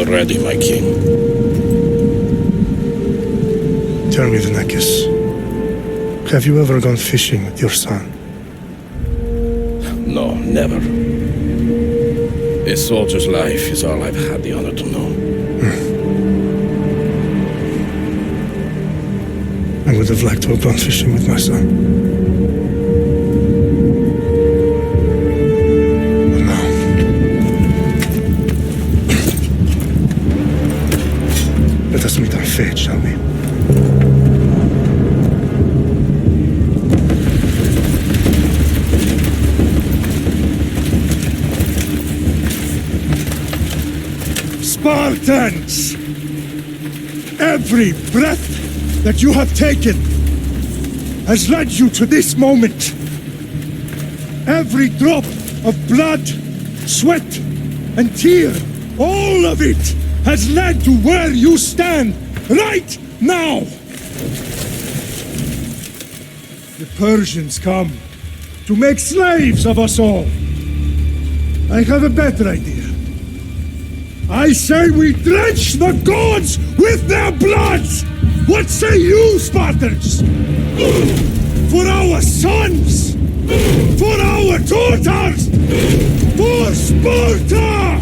Ready, my king. Tell me, the Nekis. Have you ever gone fishing with your son? No, never. A soldier's life is all I've had the honor to know. I would have liked to have gone fishing with my son. Let us meet our fate, shall we? Spartans! Every breath that you have taken has led you to this moment. Every drop of blood, sweat, and tear, all of it has led to where you stand right now. The Persians come to make slaves of us all. I have a better idea. I say we drench the gods with their blood! What say you, Spartans? For our sons! For our daughters! For Sparta!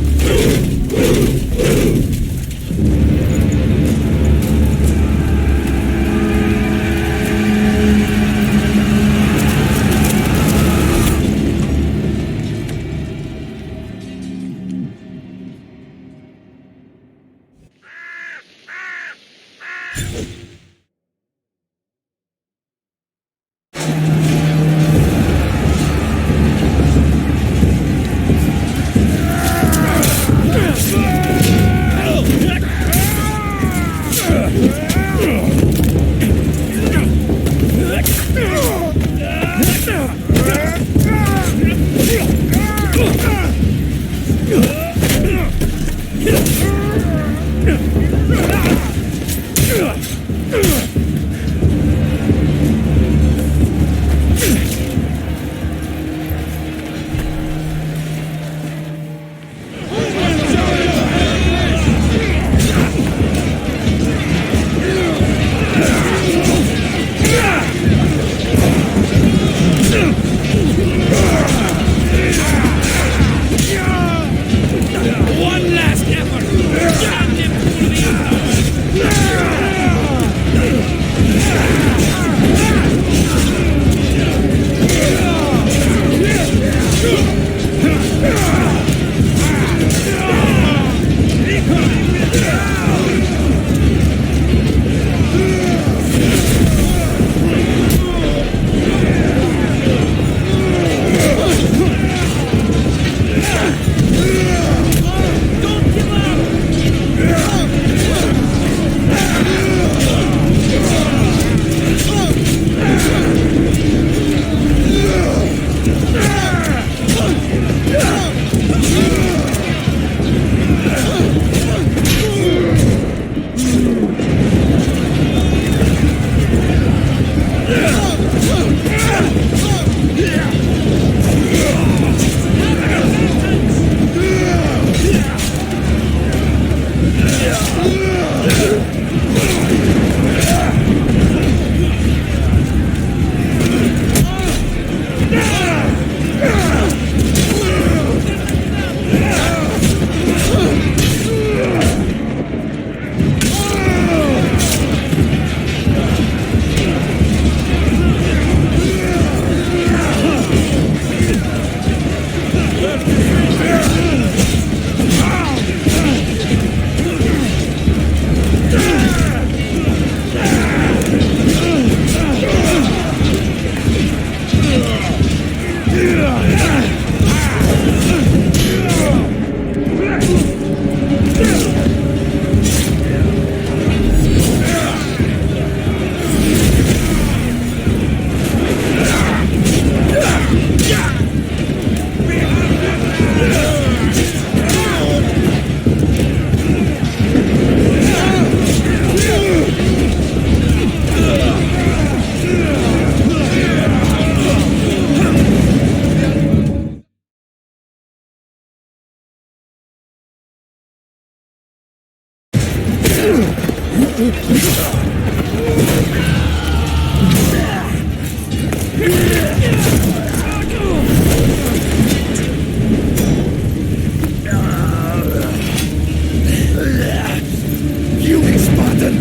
You Spartan!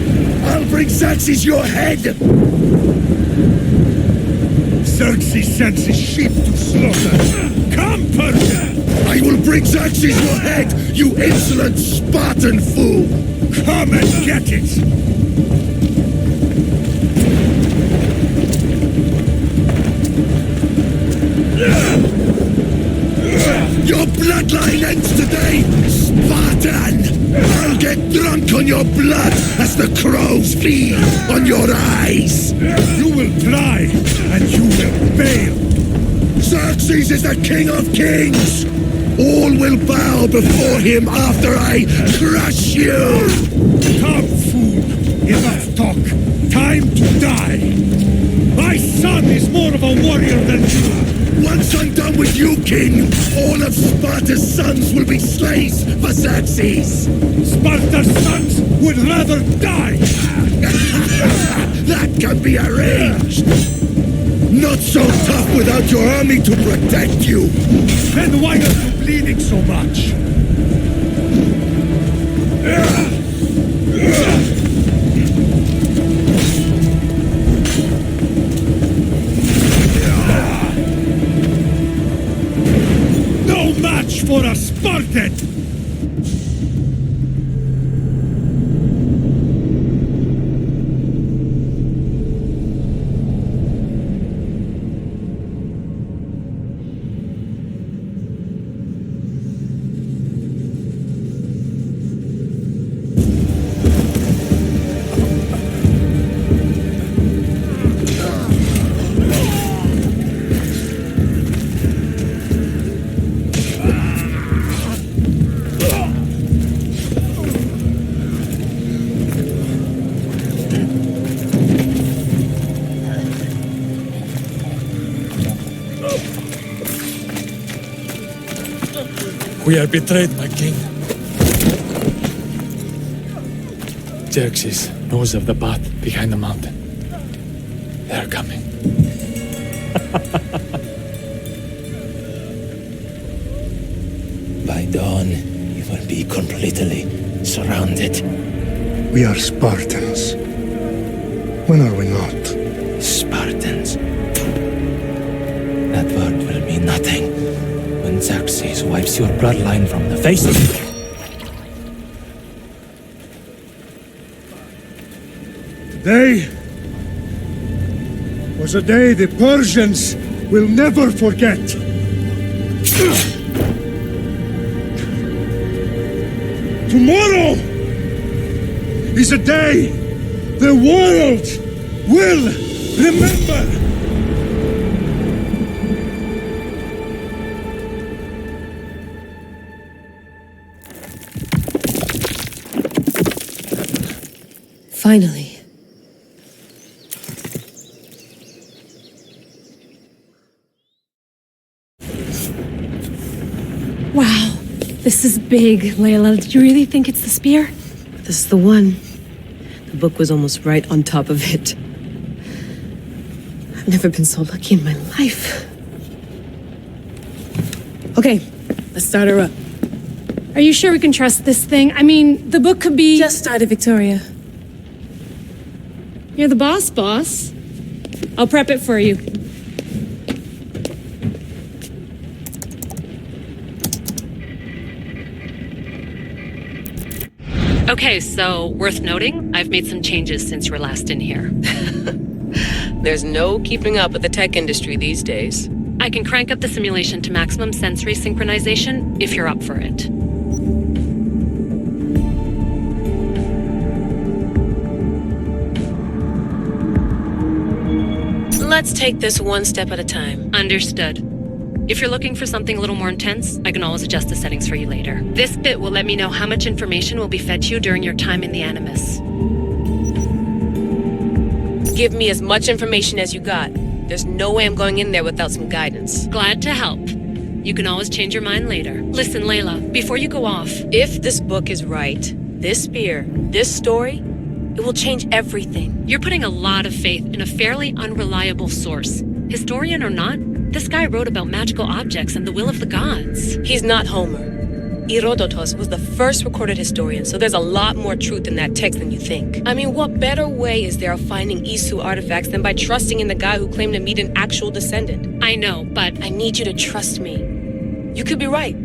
I'll bring Xerxes your head! Xerxes sends his sheep to slaughter. Come, Persia! I will bring Xerxes your head, you insolent Spartan fool! Come and get it! Your bloodline ends today, Spartan! I'll get drunk on your blood as the crows feed on your eyes! You will try, and you will fail! Xerxes is the king of kings! All will bow before him after I crush you! Come, fool! Enough talk! Time to die! My son is more of a warrior than you! Once I'm done with you, king, all of Sparta's sons will be slaves for Xerxes! Sparta's sons would rather die! That can be arranged! Not so tough without your army to protect you! Then why are you bleeding so much? No match for a Spartan! We are betrayed, my king. Xerxes knows of the path behind the mountain. They're coming. By dawn, you will be completely surrounded. We are Spartans. When are we not? Spartans. That word will mean nothing when Xerxes wipes your bloodline from the face of the... Today was a day the Persians will never forget. Tomorrow is a day the world will remember. Finally. Wow, this is big, Layla. Do you really think it's the spear? This is the one. The book was almost right on top of it. I've never been so lucky in my life. Okay, let's start her up. Are you sure we can trust this thing? I mean, the book could be... Just started, Victoria. You're the boss. I'll prep it for you. Okay, so worth noting, I've made some changes since you were last in here. There's no keeping up with the tech industry these days. I can crank up the simulation to maximum sensory synchronization if you're up for it. Let's take this one step at a time. Understood. If you're looking for something a little more intense, I can always adjust the settings for you later. This bit will let me know how much information will be fed to you during your time in the Animus. Give me as much information as you got. There's no way I'm going in there without some guidance. Glad to help. You can always change your mind later. Listen, Layla, before you go off... If this book is right, this spear, this story, It will change everything. You're putting a lot of faith in a fairly unreliable source. Historian or not, this guy wrote about magical objects and the will of the gods. He's not Homer. Herodotus was the first recorded historian, so there's a lot more truth in that text than you think. I mean, what better way is there of finding Isu artifacts than by trusting in the guy who claimed to meet an actual descendant? I know, but I need you to trust me. You could be right.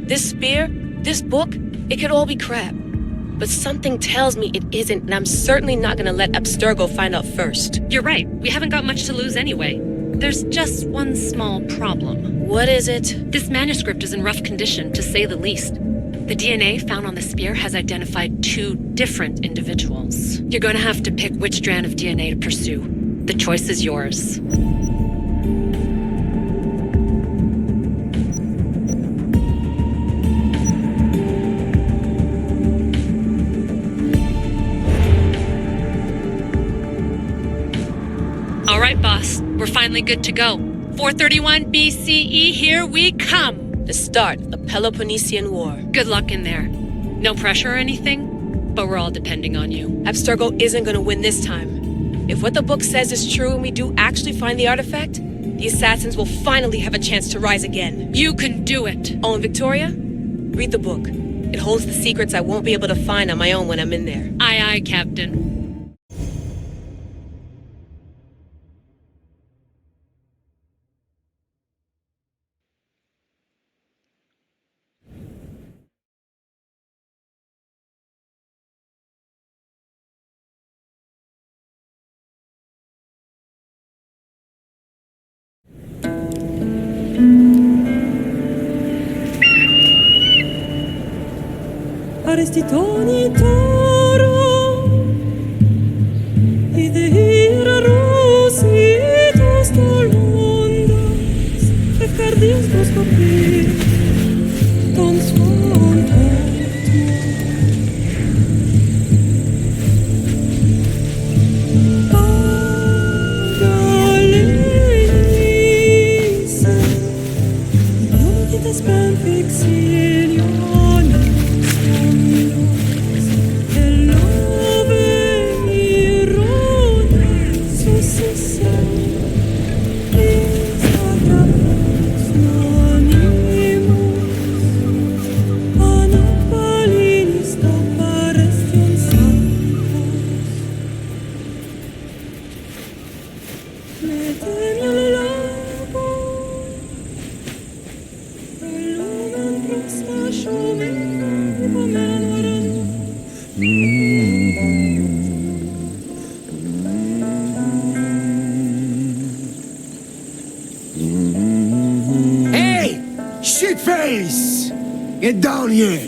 This spear, this book, it could all be crap. But something tells me it isn't, and I'm certainly not gonna let Abstergo find out first. you're right. We haven't got much to lose anyway. There's just one small problem. What is it? This manuscript is in rough condition, to say the least. The DNA found on the spear has identified 2 different individuals. You're going to have to pick which strand of DNA to pursue. The choice is yours. All right, boss. We're finally good to go. 431 BCE, here we come. The start of the Peloponnesian War. Good luck in there. No pressure or anything, but we're all depending on you. Abstergo isn't gonna win this time. If what the book says is true and we do actually find the artifact, the assassins will finally have a chance to rise again. You can do it. Oh, and Victoria? Read the book. It holds the secrets I won't be able to find on my own when I'm in there. Aye, aye, Captain. Arestitoni toro I de hira rositos tolondas Efcardios proscopir Ton svontot Agalisa Ionitas ben fixilion Hey! Shitface! Get down here!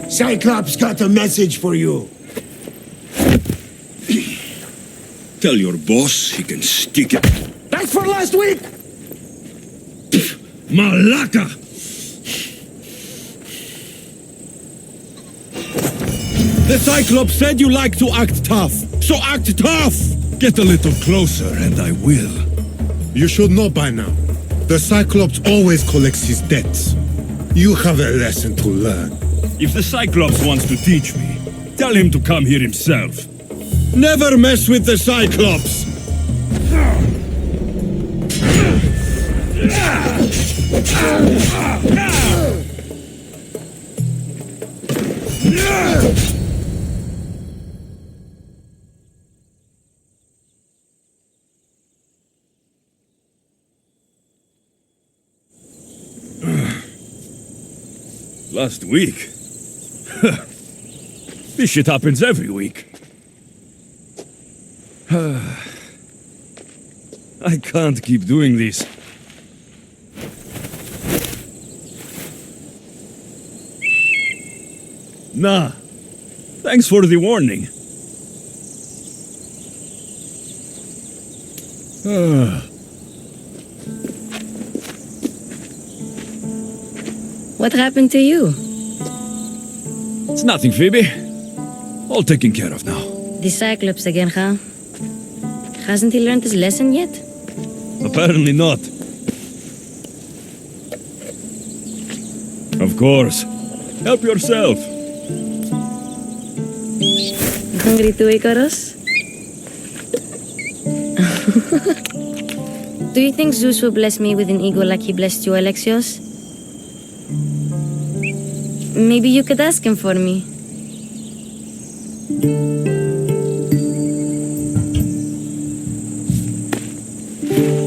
Cyclops got a message for you. Tell your boss he can stick it. That's for last week! Malaka! The Cyclops said you like to act tough, so act tough! Get a little closer and I will. You should know by now. The Cyclops always collects his debts. You have a lesson to learn. If the Cyclops wants to teach me, tell him to come here himself. Never mess with the Cyclops! Last week? This shit happens every week. I can't keep doing this. Nah. Thanks for the warning. What happened to you? It's nothing, Phoebe. All taken care of now. The Cyclops again, huh? Hasn't he learned his lesson yet? Apparently not. Of course. Help yourself. Hungry too, Icarus? Do you think Zeus will bless me with an ego like he blessed you, Alexios? Maybe you could ask him for me.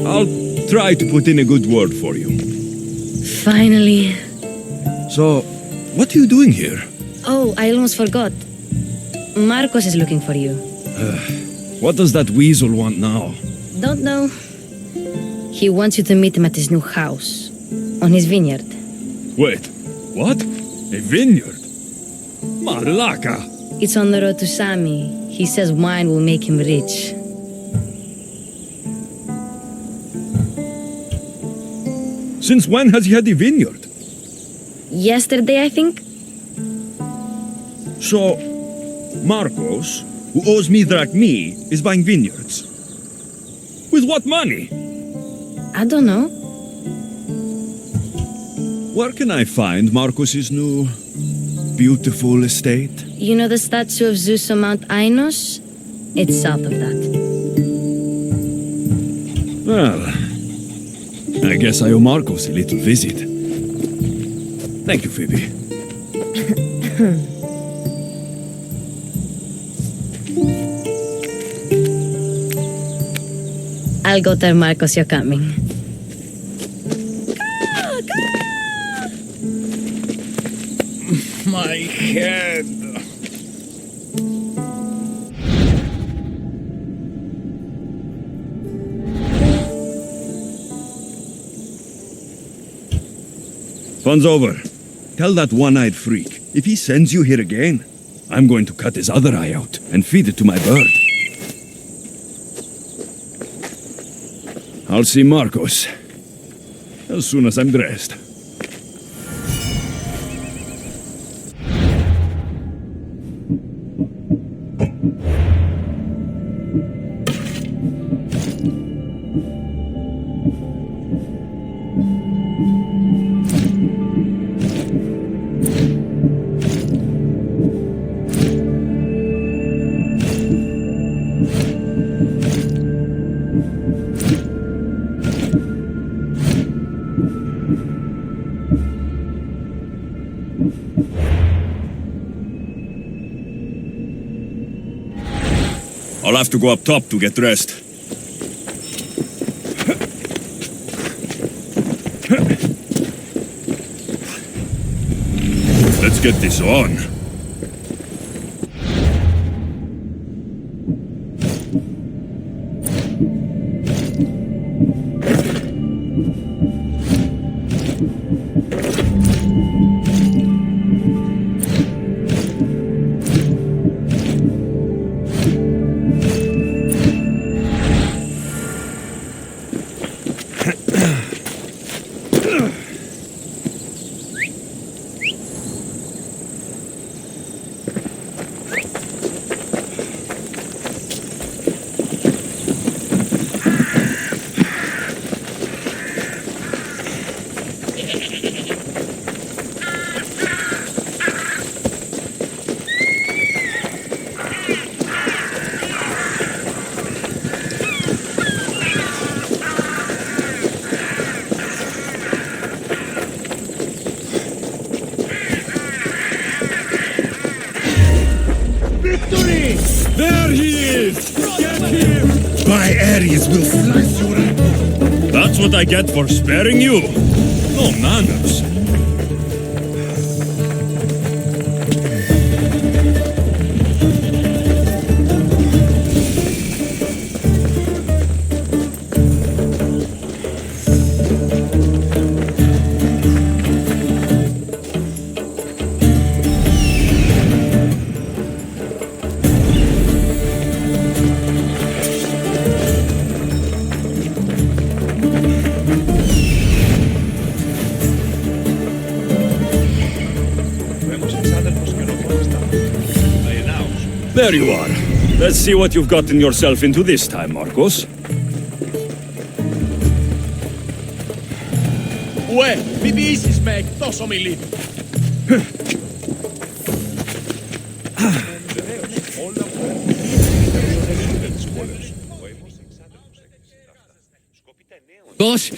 I'll try to put in a good word for you. Finally. So, what are you doing here? Oh, I almost forgot. Marcos is looking for you. What does that weasel want now? Don't know. He wants you to meet him at his new house. On his vineyard. Wait, what? A vineyard? Marlaka! It's on the road to Sami. He says wine will make him rich. Since when has he had a vineyard? Yesterday, I think? So, Marcos, who owes me drachmi, is buying vineyards. With what money? I don't know. Where can I find Marcos's new, beautiful estate? You know the statue of Zeus on Mount Ainos? It's south of that. Well, I guess I owe Marcos a little visit. Thank you, Phoebe. I'll go tell Marcos you're coming. My head. Fun's over. Tell that one-eyed freak, if he sends you here again, I'm going to cut his other eye out and feed it to my bird. I'll see Marcos as soon as I'm dressed. I'll have to go up top to get dressed. Let's get this on. There he is! Get him! My Ares will slice your apple. That's what I get for sparing you. No manners. There you are. Let's see what you've gotten yourself into this time, Marcos. Uè, mi dici, Smack, tosso mi lì. Boss,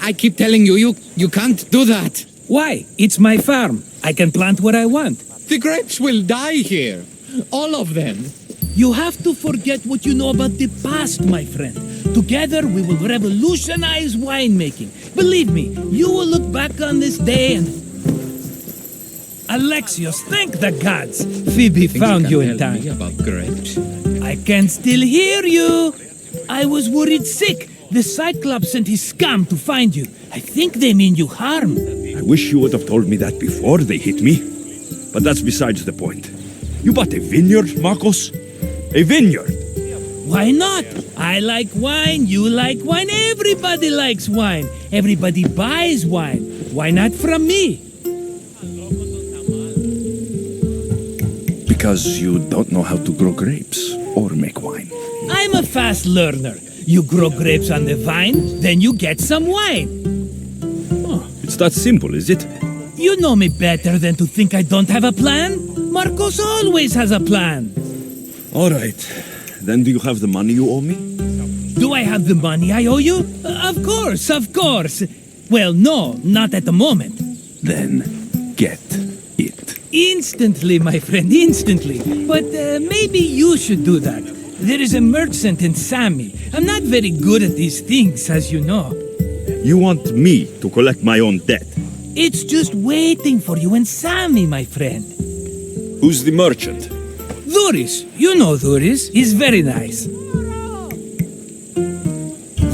I keep telling you, you can't do that. Why? It's my farm. I can plant what I want. The grapes will die here. All of them. You have to forget what you know about the past, my friend. Together we will revolutionize winemaking. Believe me, you will look back on this day and... Alexios, thank the gods! Phoebe found you in time. Me about grapes. I can still hear you. I was worried sick. The Cyclops sent his scum to find you. I think they mean you harm. I wish you would have told me that before they hit me. But that's besides the point. You bought a vineyard, Marcos? A vineyard? Why not? I like wine, you like wine, everybody likes wine. Everybody buys wine. Why not from me? Because you don't know how to grow grapes or make wine. I'm a fast learner. You grow grapes on the vine, then you get some wine. Oh, it's that simple, is it? You know me better than to think I don't have a plan. Marcos always has a plan. All right. Then do you have the money you owe me? Do I have the money I owe you? Of course, of course. Well, no, not at the moment. Then get it. Instantly, my friend, instantly. But maybe you should do that. There is a merchant in Sami. I'm not very good at these things, as you know. You want me to collect my own debt? It's just waiting for you in Sami, my friend. Who's the merchant? Duris. You know Duris. He's very nice.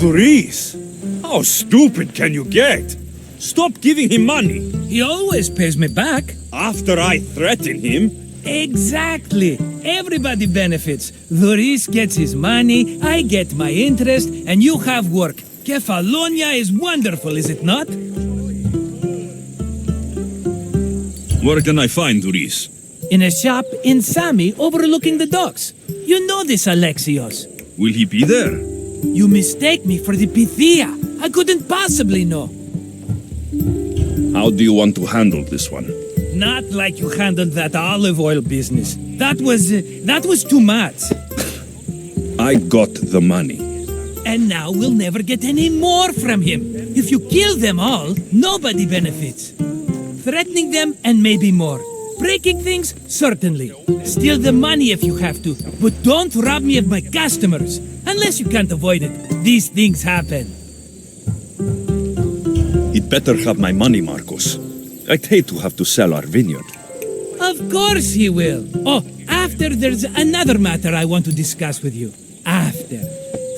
Duris? How stupid can you get? Stop giving him money. He always pays me back. After I threaten him? Exactly. Everybody benefits. Duris gets his money, I get my interest, and you have work. Kefalonia is wonderful, is it not? Where can I find Duris? In a shop in Sami overlooking the docks. You know this, Alexios. Will he be there? You mistake me for the Pythia. I couldn't possibly know. How do you want to handle this one? Not like you handled that olive oil business. That was too much. I got the money. And now we'll never get any more from him. If you kill them all, nobody benefits. Threatening them and maybe more. Breaking things, certainly. Steal the money if you have to, but don't rob me of my customers. Unless you can't avoid it. These things happen. He'd better have my money, Marcos. I'd hate to have to sell our vineyard. Of course he will. Oh, after there's another matter I want to discuss with you. After.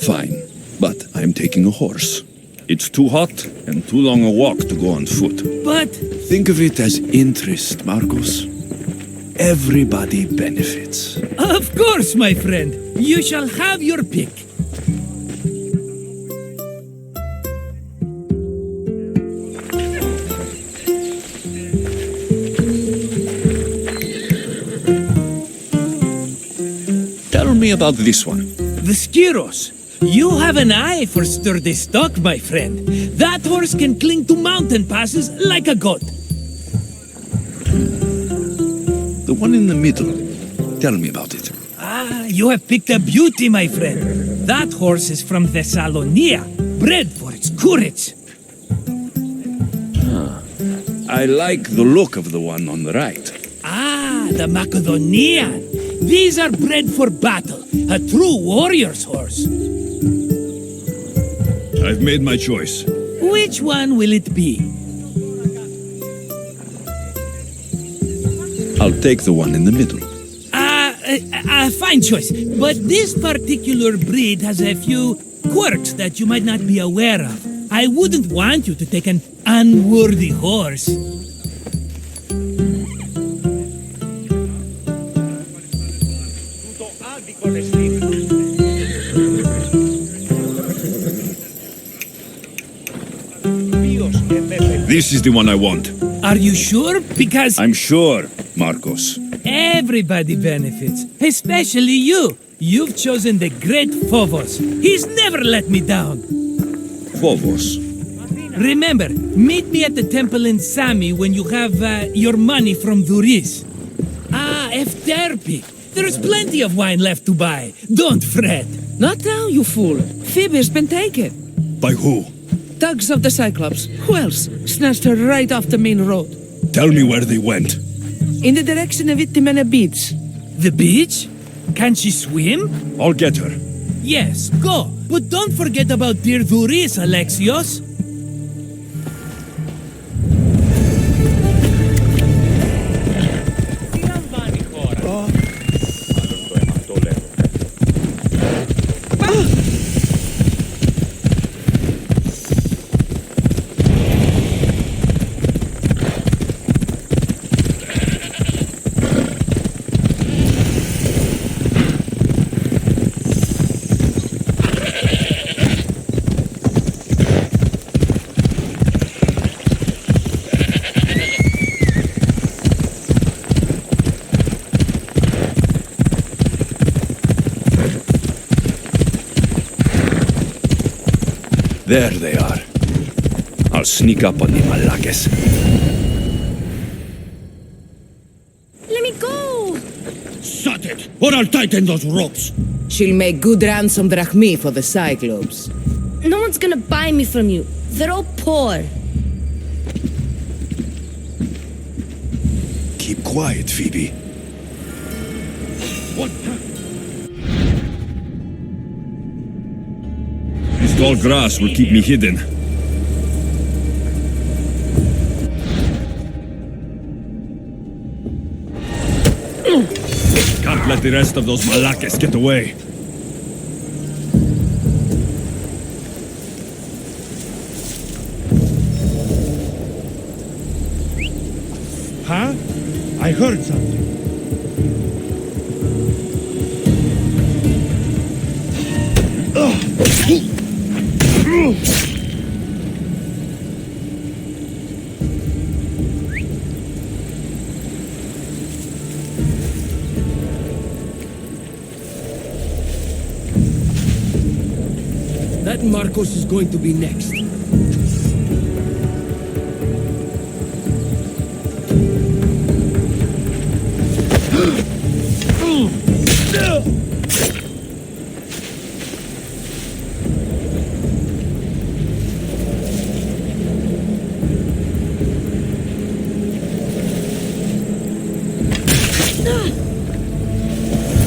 Fine, but I'm taking a horse. It's too hot and too long a walk to go on foot. But... Think of it as interest, Marcos. Everybody benefits. Of course, my friend. You shall have your pick. Tell me about this one. The Skiros. You have an eye for sturdy stock, my friend. That horse can cling to mountain passes like a goat. The one in the middle. Tell me about it. Ah, you have picked a beauty, my friend. That horse is from Thessalonia, bred for its courage. I like the look of the one on the right. Ah, the Macedonian. These are bred for battle, a true warrior's horse. I've made my choice. Which one will it be? I'll take the one in the middle. Fine choice. But this particular breed has a few quirks that you might not be aware of. I wouldn't want you to take an unworthy horse. This is the one I want. Are you sure? Because... I'm sure, Marcos. Everybody benefits, especially you. You've chosen the great Phobos. He's never let me down. Phobos. Remember, meet me at the temple in Sami when you have your money from Duris. Ah, Efterpi. There's plenty of wine left to buy. Don't fret. Not now, you fool. Phoebe's been taken. By who? Thugs of the Cyclops. Who else? Snatched her right off the main road. Tell me where they went. In the direction of Itimena Beach. The beach? Can she swim? I'll get her. Yes, go. But don't forget about Dirduris, Alexios. There they are. I'll sneak up on the Malakes. Let me go! Shut it, or I'll tighten those ropes. She'll make good ransom drachmi for the Cyclops. No one's gonna buy me from you. They're all poor. Keep quiet, Phoebe. What? This tall grass will keep me hidden. Can't let the rest of those Malakes get away. Huh? I heard something. That Marcos is going to be next.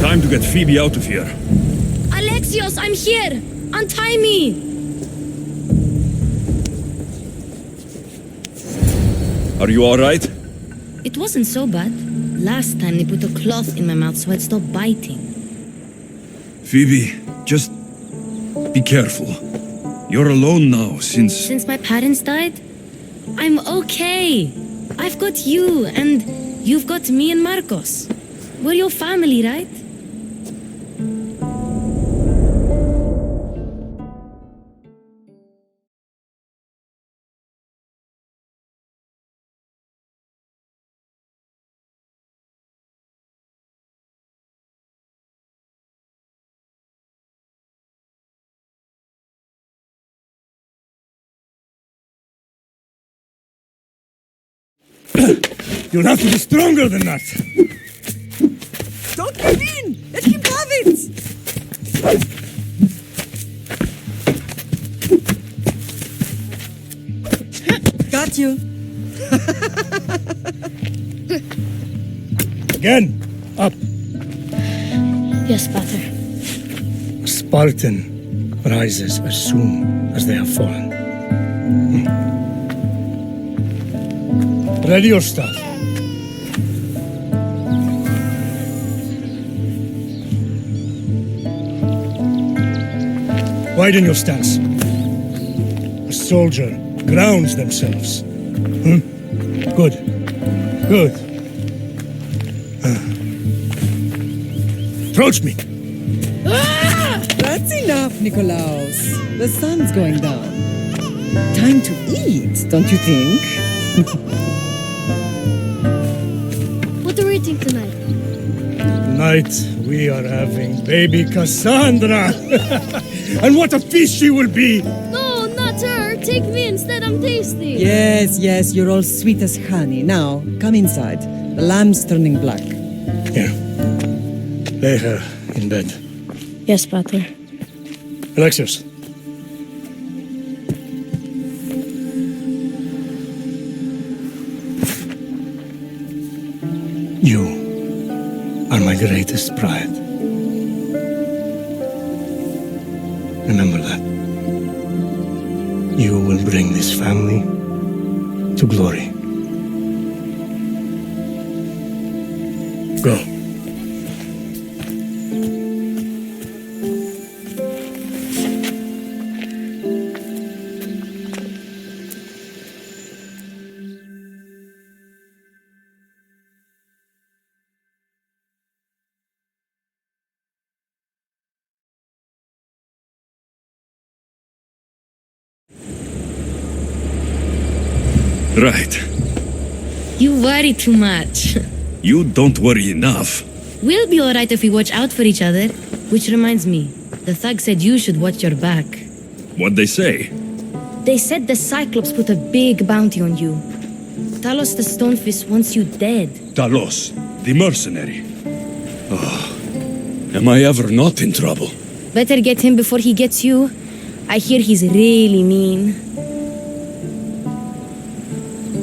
Time to get Phoebe out of here. Alexios, I'm here! Untie me! Are you all right? It wasn't so bad. Last time they put a cloth in my mouth so I'd stop biting. Phoebe, just be careful. You're alone now Since my parents died? I'm okay. I've got you, and you've got me and Marcos. We're your family, right? You'll have to be stronger than that. Don't give in! Let him have it! Got you. Again, up. Yes, Father. Spartan rises as soon as they have fallen. Ready your staff. Widen your stance. A soldier grounds themselves. Good. Good. Approach me. That's enough, Nikolaos. The sun's going down. Time to eat, don't you think? What are we eating tonight? Tonight we are having baby Cassandra. And what a feast she will be! No, not her. Take me instead. I'm tasty. Yes, you're all sweet as honey. Now, come inside. The lamb's turning black. Here. Lay her in bed. Yes, Pater. Alexios. are my greatest pride. Remember that. You will bring this family to glory. Go. Right. You worry too much. You don't worry enough. We'll be alright if we watch out for each other. Which reminds me, the thug said you should watch your back. What'd they say? They said the Cyclops put a big bounty on you. Talos the Stonefist wants you dead. Talos, the mercenary. Oh, am I ever not in trouble? Better get him before he gets you. I hear he's really mean.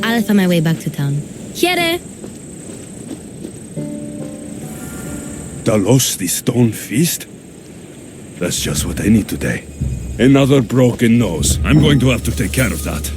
I'll find my way back to town. Here! Talos, the Stone Fist? That's just what I need today. Another broken nose. I'm going to have to take care of that.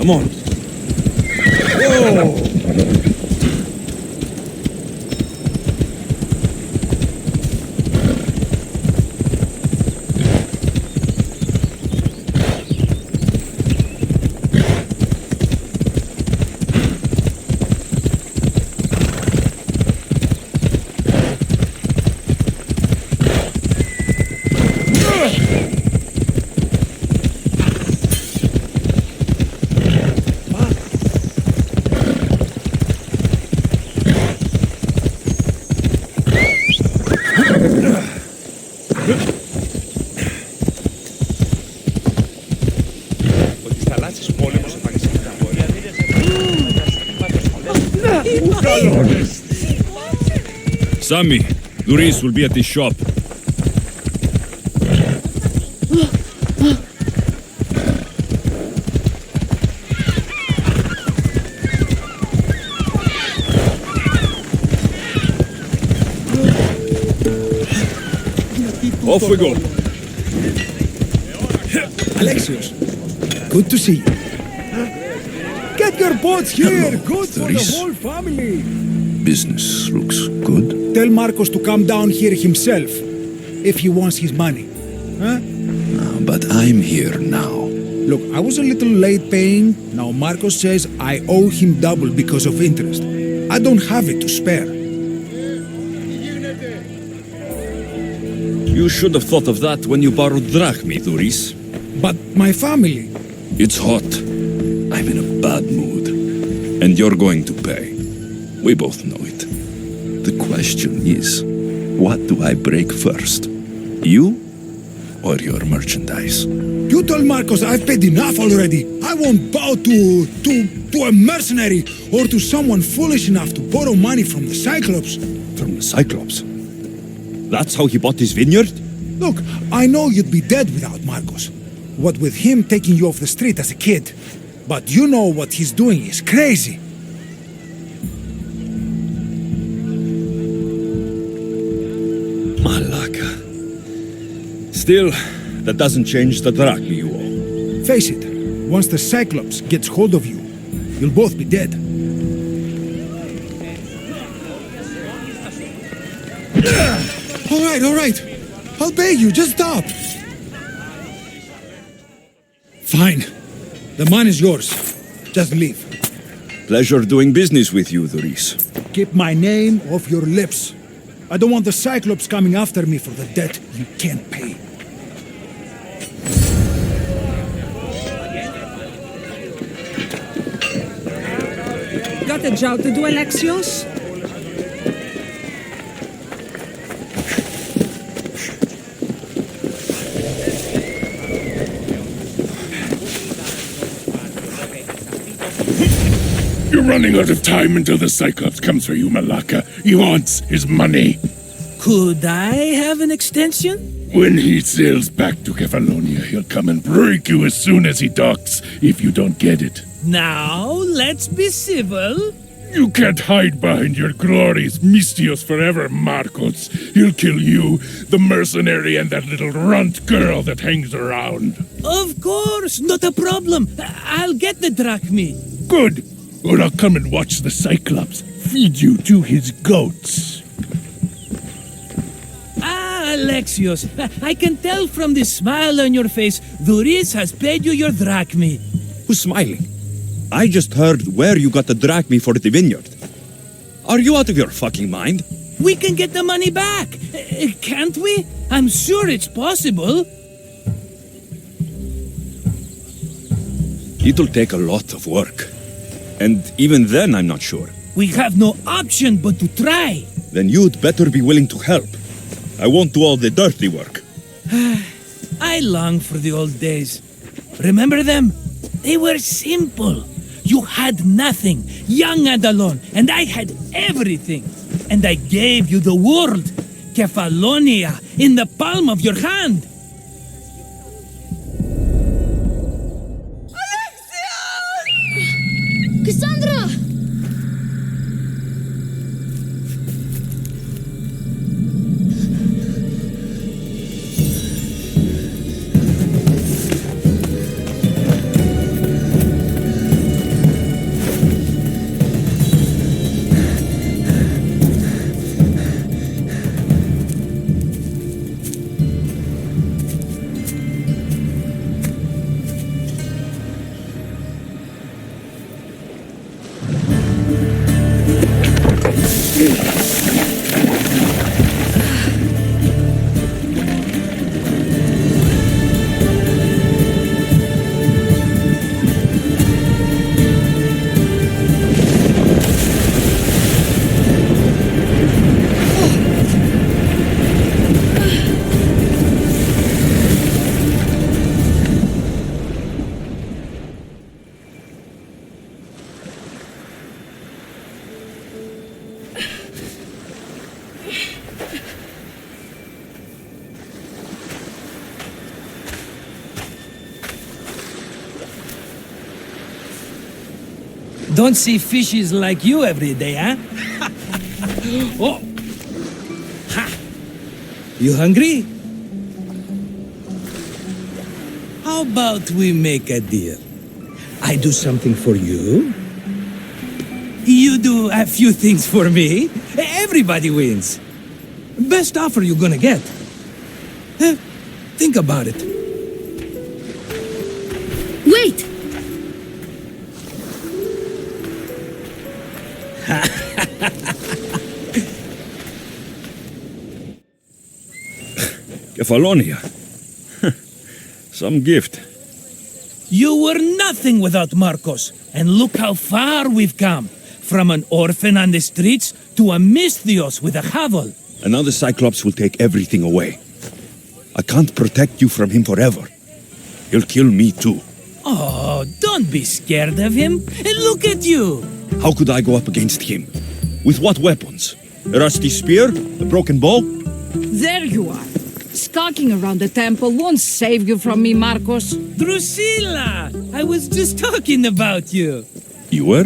Come on. Whoa! Sammy, Luis will be at the shop. Off we go. Alexios, good to see you. Get your boats here. Good for the whole family. Business looks good. Tell Marcos to come down here himself if he wants his money. Huh? But I'm here now. Look, I was a little late paying. Now Marcos says I owe him double because of interest. I don't have it to spare. You should have thought of that when you borrowed drachmi, Luis. But my family... It's hot. I'm in a bad mood. And you're going to pay. We both know it. The question is, what do I break first? You or your merchandise? You told Marcos I've paid enough already. I won't bow to a mercenary or to someone foolish enough to borrow money from the Cyclops. From the Cyclops? That's how he bought his vineyard? Look, I know you'd be dead without Marcos. What with him taking you off the street as a kid. But you know what he's doing is crazy. Malaka. Still, that doesn't change the drachmi you owe. Face it, once the Cyclops gets hold of you, you'll both be dead. All right. I'll pay you, just stop. Fine. The money's yours. Just leave. Pleasure doing business with you, Luis. Keep my name off your lips. I don't want the Cyclops coming after me for the debt you can't pay. Got a job to do, Alexios? You're running out of time until the Cyclops comes for you, Malaka. He wants his money. Could I have an extension? When he sails back to Kefalonia, he'll come and break you as soon as he docks, if you don't get it. Now, let's be civil. You can't hide behind your glories, Mistios forever, Marcos. He'll kill you, the mercenary, and that little runt girl that hangs around. Of course, not a problem. I'll get the drachmi. Good. Or I'll come and watch the Cyclops feed you to his goats. Alexios, I can tell from the smile on your face, Duris has paid you your drachmi. Who's smiling? I just heard where you got the drachmi for the vineyard. Are you out of your fucking mind? We can get the money back, can't we? I'm sure it's possible. It'll take a lot of work. And even then, I'm not sure. We have no option but to try. Then you'd better be willing to help. I won't do all the dirty work. I long for the old days. Remember them? They were simple. You had nothing, young and alone, and I had everything. And I gave you the world, Kefalonia, in the palm of your hand. Cassandra! Don't see fishes like you every day, huh? Oh! Ha! You hungry? How about we make a deal? I do something for you. You do a few things for me. Everybody wins. Best offer you're gonna get. Think about it. Wait! Kefalonia. Some gift. You were nothing without Marcos, and look how far we've come. From an orphan on the streets to a Mistios with a hovel. And now the Cyclops will take everything away. I can't protect you from him forever. He'll kill me too. Oh, don't be scared of him. And look at you. How could I go up against him? With what weapons? A rusty spear? A broken bow? There you are. Skulking around the temple won't save you from me, Marcos. Drusilla! I was just talking about you. You were?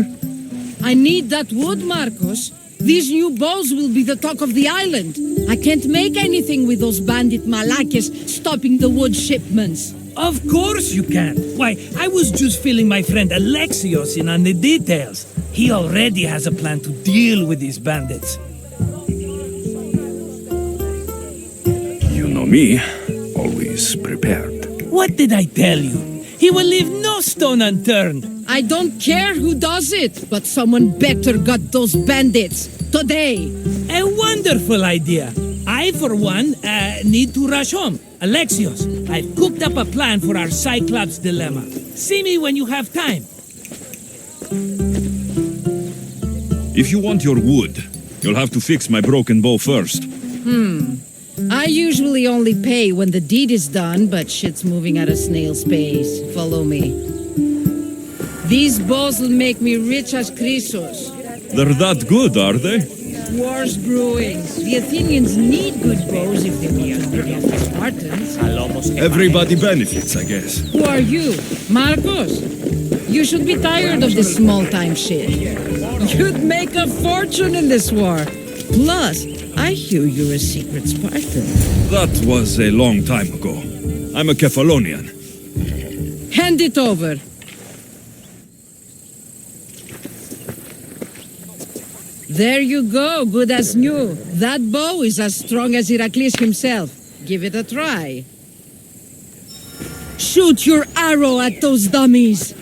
I need that wood, Marcos. These new bows will be the talk of the island. I can't make anything with those bandit malakes stopping the wood shipments. Of course you can. Why, I was just filling my friend Alexios in on the details. He already has a plan to deal with these bandits. You know me, always prepared. What did I tell you? He will leave no stone unturned. I don't care who does it, but someone better got those bandits. Today. A wonderful idea. I, for one, need to rush home. Alexios, I've cooked up a plan for our Cyclops dilemma. See me when you have time. If you want your wood, you'll have to fix my broken bow first. I usually only pay when the deed is done, but shit's moving at a snail's pace. Follow me. These bows will make me rich as Chrysos. They're that good, are they? War's brewing. The Athenians need good bows if they want to beat off the Spartans. Everybody benefits, I guess. Who are you? Marcos? You should be tired of this small-time shit. You'd make a fortune in this war. Plus, I hear you're a secret Spartan. That was a long time ago. I'm a Kephalonian. Hand it over. There you go, good as new. That bow is as strong as Heracles himself. Give it a try. Shoot your arrow at those dummies.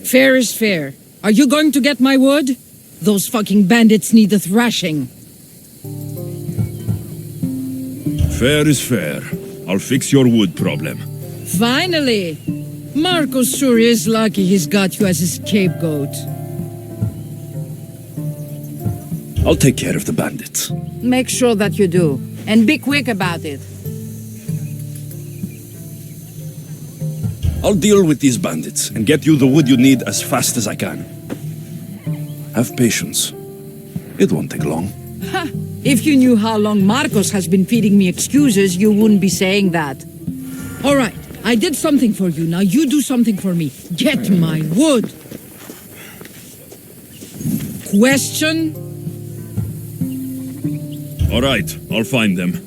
Fair is fair. Are you going to get my wood? Those fucking bandits need a thrashing. Fair is fair. I'll fix your wood problem. Finally! Marcos sure is lucky he's got you as his scapegoat. I'll take care of the bandits. Make sure that you do. And be quick about it. I'll deal with these bandits and get you the wood you need as fast as I can. Have patience. It won't take long. Ha! If you knew how long Marcos has been feeding me excuses, you wouldn't be saying that. All right, I did something for you. Now you do something for me. Get my wood. Question? All right, I'll find them.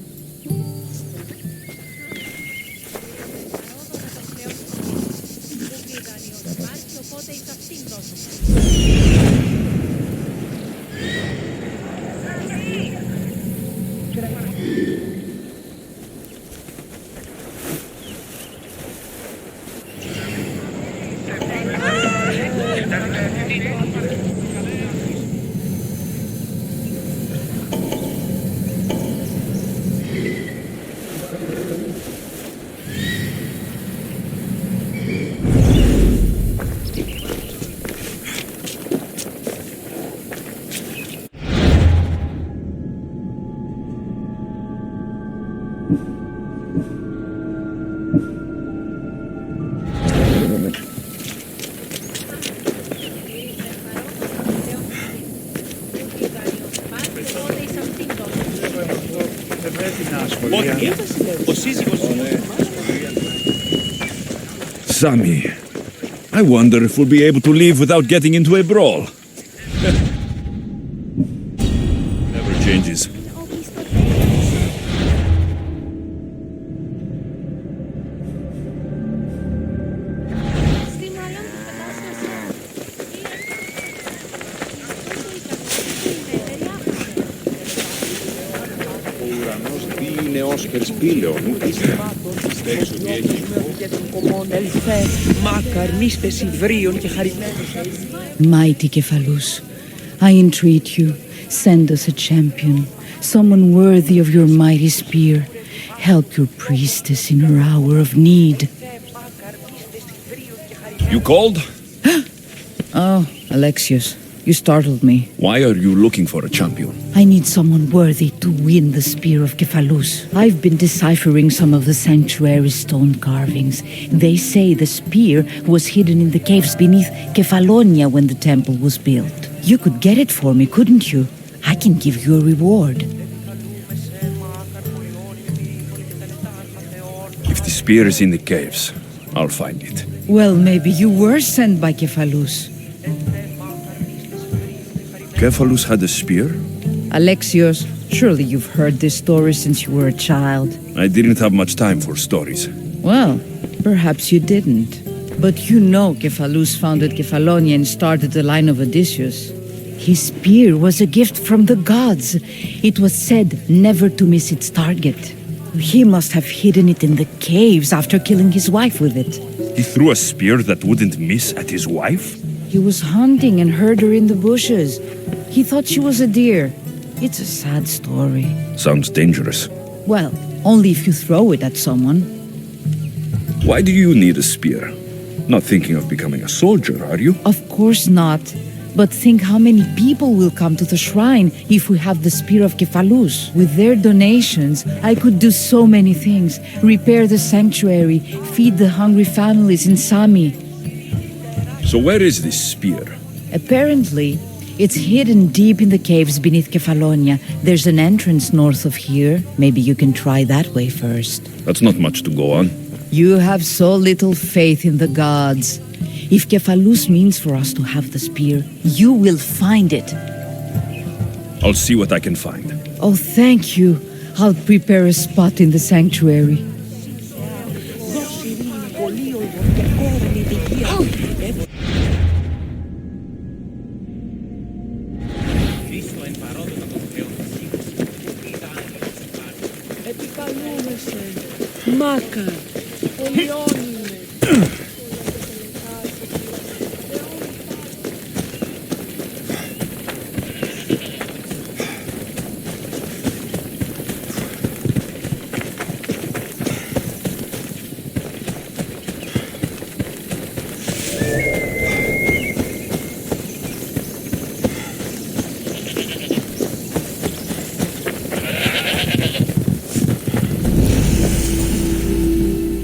Sammy, I wonder if we'll be able to leave without getting into a brawl. Never changes. Mighty Cephalus, I entreat you, send us a champion, someone worthy of your mighty spear. Help your priestess in her hour of need. You called? Oh, Alexios. You startled me. Why are you looking for a champion? I need someone worthy to win the Spear of Kephalus. I've been deciphering some of the sanctuary's stone carvings. They say the spear was hidden in the caves beneath Kefalonia when the temple was built. You could get it for me, couldn't you? I can give you a reward. If the spear is in the caves, I'll find it. Well, maybe you were sent by Kephalus. Kephalus had a spear? Alexios, surely you've heard this story since you were a child. I didn't have much time for stories. Well, perhaps you didn't. But you know Kephalus founded Kefalonia and started the line of Odysseus. His spear was a gift from the gods. It was said never to miss its target. He must have hidden it in the caves after killing his wife with it. He threw a spear that wouldn't miss at his wife? He was hunting and heard her in the bushes. He thought she was a deer. It's a sad story. Sounds dangerous. Well, only if you throw it at someone. Why do you need a spear? Not thinking of becoming a soldier, are you? Of course not. But think how many people will come to the shrine if we have the Spear of Kephalus. With their donations, I could do so many things. Repair the sanctuary, feed the hungry families in Sami. So where is this spear? Apparently, it's hidden deep in the caves beneath Kefalonia. There's an entrance north of here. Maybe you can try that way first. That's not much to go on. You have so little faith in the gods. If Kephalus means for us to have the spear, you will find it. I'll see what I can find. Oh, thank you. I'll prepare a spot in the sanctuary. Maca.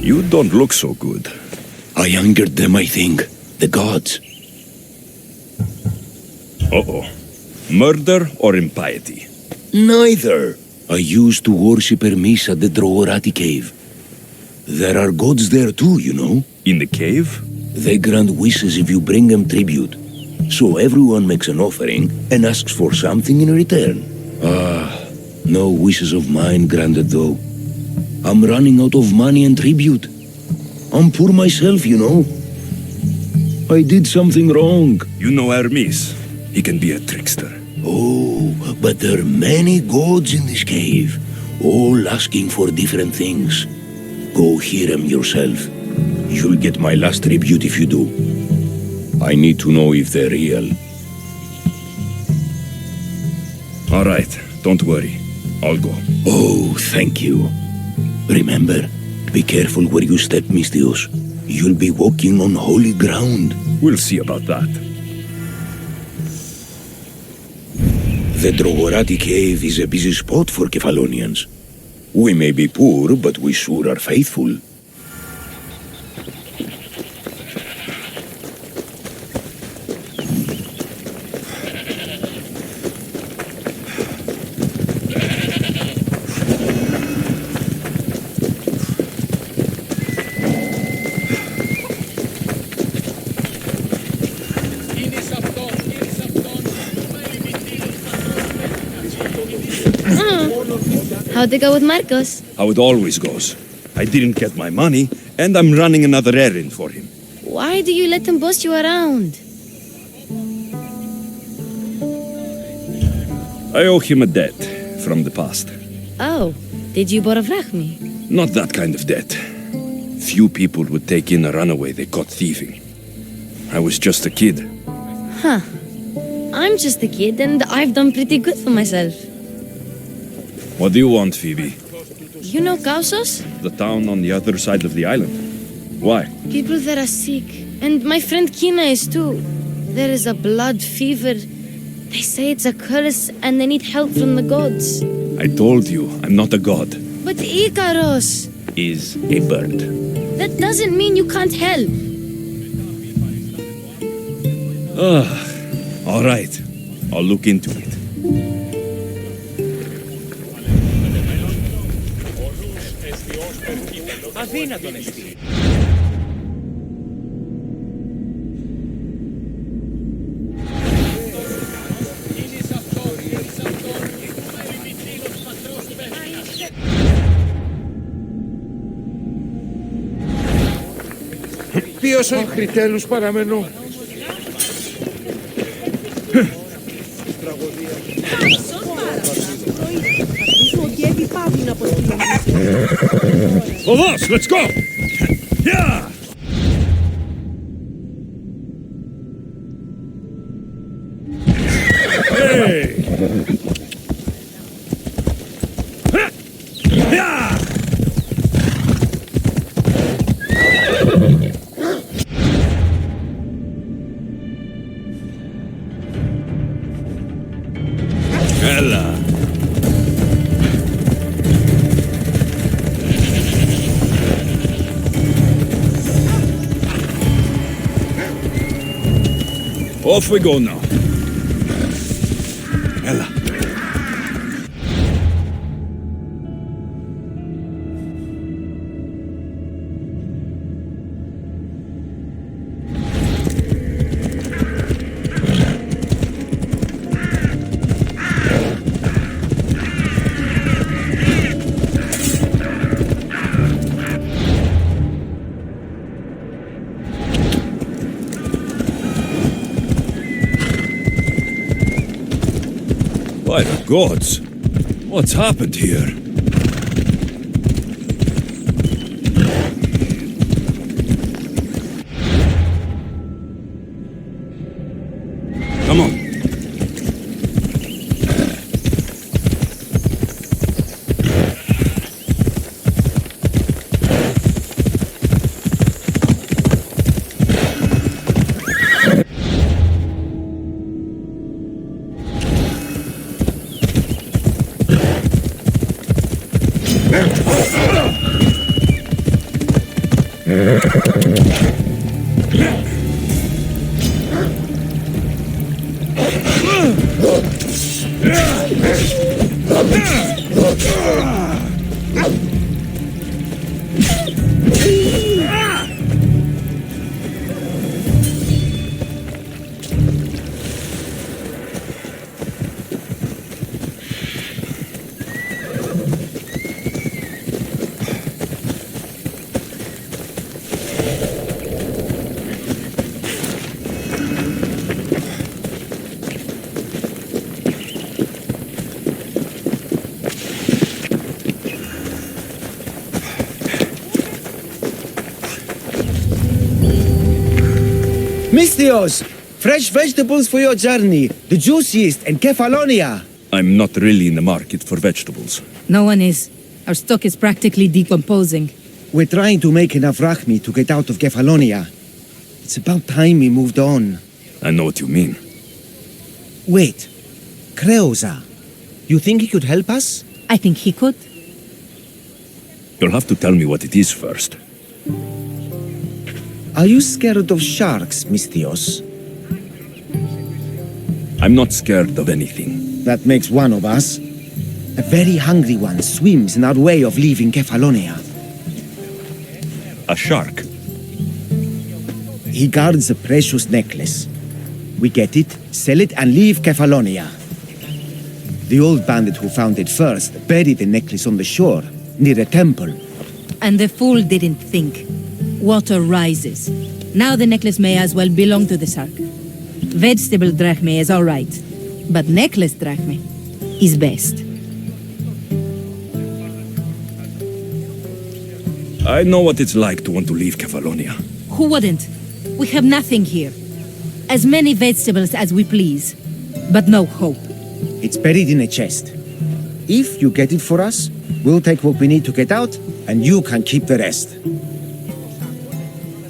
You don't look so good. I angered them, I think. The gods. Uh-oh. Murder or impiety? Neither. I used to worship Hermes at the Drogorati cave. There are gods there too, you know. In the cave? They grant wishes if you bring them tribute. So everyone makes an offering and asks for something in return. No wishes of mine granted though. I'm running out of money and tribute. I'm poor myself, you know. I did something wrong. You know Hermes. He can be a trickster. Oh, but there are many gods in this cave, all asking for different things. Go hear them yourself. You'll get my last tribute if you do. I need to know if they're real. All right, don't worry. I'll go. Oh, thank you. Remember, be careful where you step, Mistios. You'll be walking on holy ground. We'll see about that. The Drogorati cave is a busy spot for Kefalonians. We may be poor, but we sure are faithful. How'd it go with Marcos? How it always goes. I didn't get my money, and I'm running another errand for him. Why do you let him boss you around? I owe him a debt from the past. Oh, did you borrow me? Not that kind of debt. Few people would take in a runaway they caught thieving. I was just a kid. Huh. I'm just a kid and I've done pretty good for myself. What do you want, Phoebe? You know Kausos? The town on the other side of the island. Why? People there are sick. And my friend Kina is too. There is a blood fever. They say it's a curse and they need help from the gods. I told you, I'm not a god. But Ikaros! Is a bird. That doesn't mean you can't help. All right. I'll look into it. Ποιος ο Χρυτέλους παραμένω. Οδός, let's go! Yeah! Hey! Yeah! Ella. Off we go now. Ella. By the gods! What's happened here? Come on. Misthios! Fresh vegetables for your journey. The juiciest in Kefalonia. I'm not really in the market for vegetables. No one is. Our stock is practically decomposing. We're trying to make enough rachmi to get out of Kefalonia. It's about time we moved on. I know what you mean. Wait. Creosa. You think he could help us? I think he could. You'll have to tell me what it is first. Are you scared of sharks, Misthios? I'm not scared of anything. That makes one of us. A very hungry one swims in our way of leaving Kefalonia. A shark? He guards a precious necklace. We get it, sell it, and leave Kefalonia. The old bandit who found it first buried the necklace on the shore, near a temple. And the fool didn't think. Water rises. Now the necklace may as well belong to the shark. Vegetable drachme is all right, but necklace drachme is best. I know what it's like to want to leave Kefalonia. Who wouldn't? We have nothing here. As many vegetables as we please, but no hope. It's buried in a chest. If you get it for us, we'll take what we need to get out, and you can keep the rest.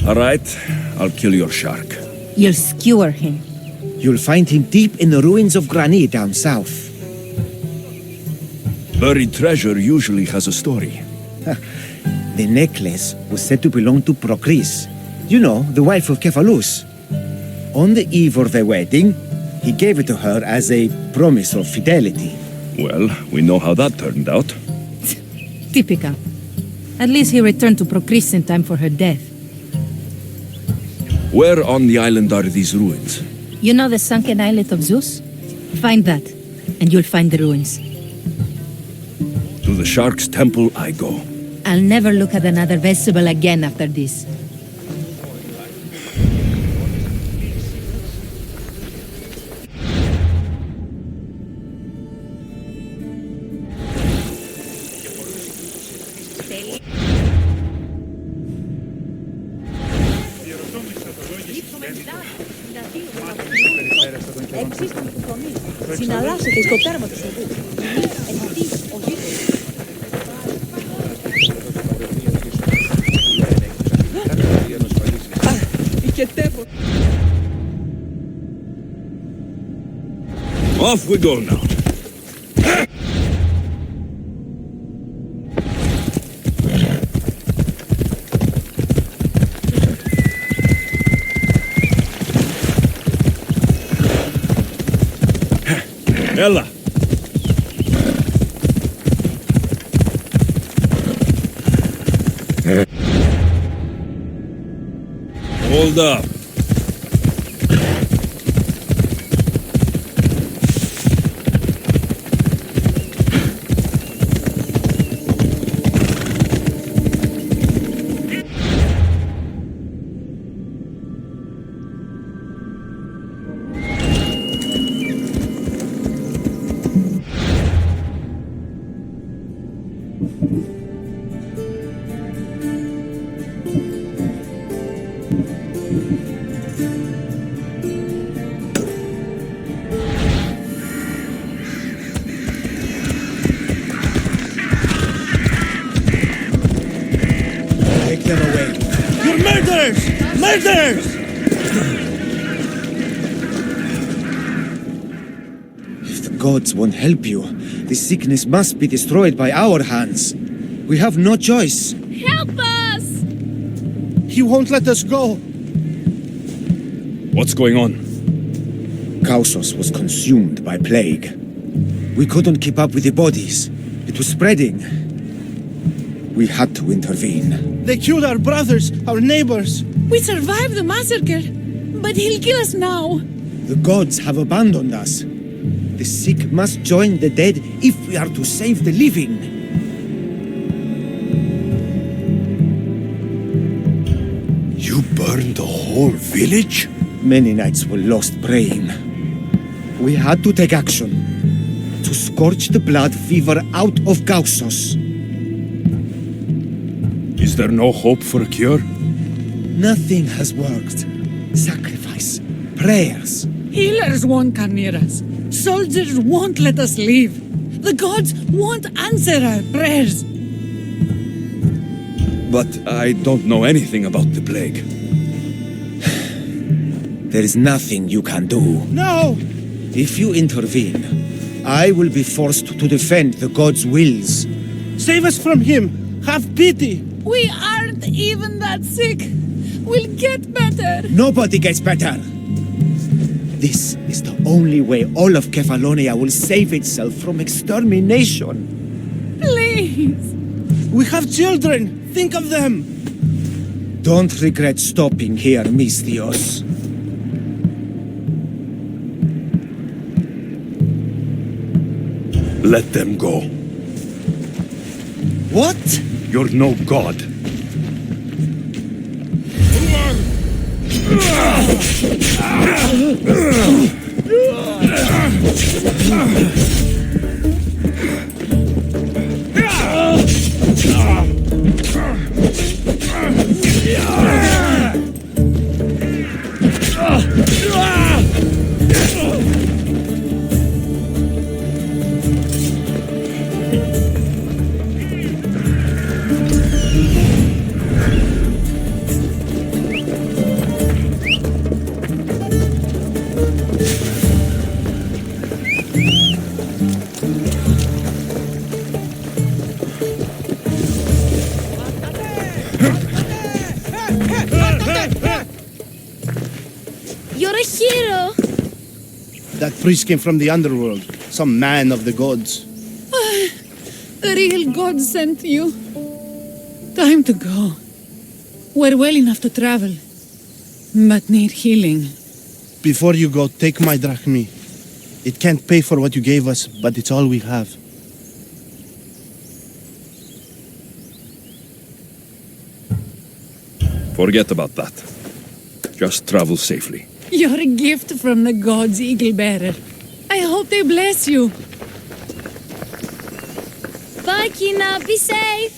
All right, I'll kill your shark. You'll skewer him. You'll find him deep in the ruins of Granit down south. Buried treasure usually has a story. The necklace was said to belong to Procris. You know, the wife of Cephalus. On the eve of their wedding, he gave it to her as a promise of fidelity. Well, we know how that turned out. Typical. At least he returned to Procris in time for her death. Where on the island are these ruins? You know the sunken islet of Zeus? Find that, and you'll find the ruins. To the shark's temple I go. I'll never look at another vegetable again after this. Συναλλάσσεται στο τέρμα του Σεβού. Off we go now. Ella. Hold up. Take them away. You're murderers! Murderers! If the gods won't help you, the sickness must be destroyed by our hands. We have no choice. Help us! He won't let us go. What's going on? Kausos was consumed by plague. We couldn't keep up with the bodies. It was spreading. We had to intervene. They killed our brothers, our neighbors. We survived the massacre, but he'll kill us now. The gods have abandoned us. The sick must join the dead if we are to save the living. You burned the whole village? Many nights were lost praying. We had to take action. To scorch the blood fever out of Kausos. Is there no hope for a cure? Nothing has worked. Sacrifice, prayers. Healers won't come near us. Soldiers won't let us leave. The gods won't answer our prayers. But I don't know anything about the plague. There is nothing you can do. No! If you intervene, I will be forced to defend the gods' wills. Save us from him. Have pity. We aren't even that sick. We'll get better. Nobody gets better. This is the only way all of Kefalonia will save itself from extermination. Please. We have children. Think of them. Don't regret stopping here, Misthios. Let them go. What? You're no god. That priest came from the underworld. Some man of the gods. The real God sent you. Time to go. We're well enough to travel, but need healing. Before you go, take my drachmi. It can't pay for what you gave us, but it's all we have. Forget about that. Just travel safely. You're a gift from the gods, Eagle Bearer. I hope they bless you. Bye, Kina. Be safe.